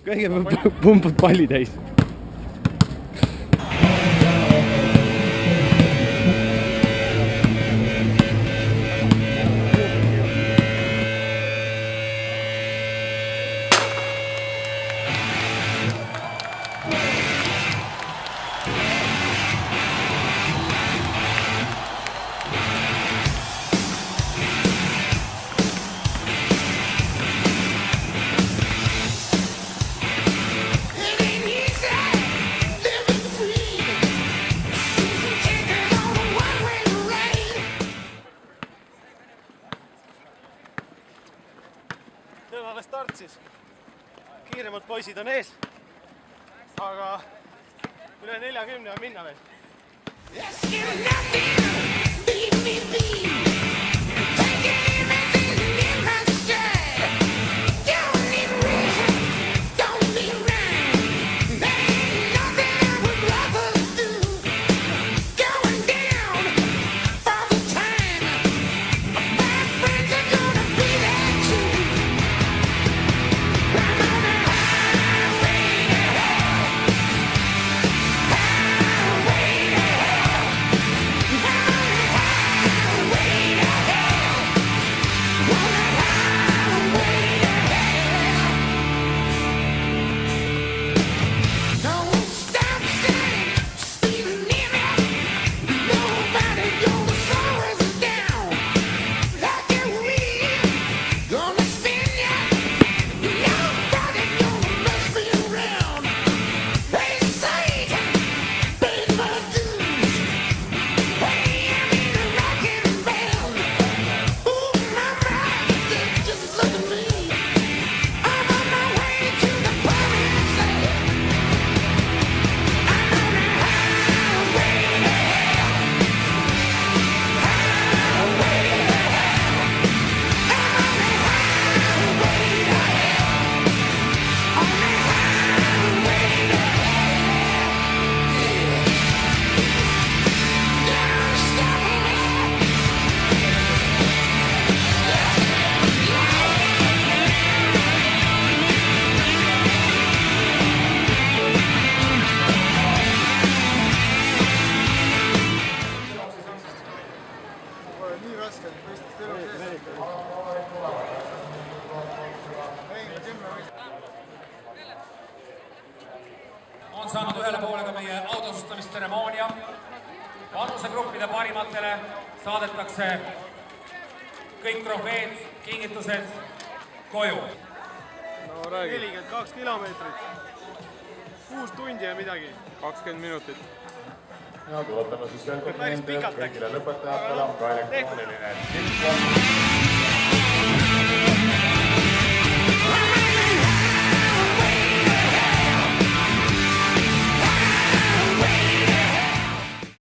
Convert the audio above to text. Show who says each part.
Speaker 1: kõigepealt pumbad palli täis.
Speaker 2: Tõenäoline start siis. Kiiremad poisid on ees, aga üle 40 on minna veel.
Speaker 3: On saanud ühele poole ka meie autosustamisteremoonia. Vanusegruppide parimatele saadetakse kõik trofeed, kingitused koju.
Speaker 2: No räägi. 42 kilomeetrit. 6 tundi ja midagi.
Speaker 4: 20 minutit.
Speaker 5: Ja tuletame siis veel kord
Speaker 2: Päris pikalt
Speaker 5: kõigile lõpetajatele on ka elektrooniline.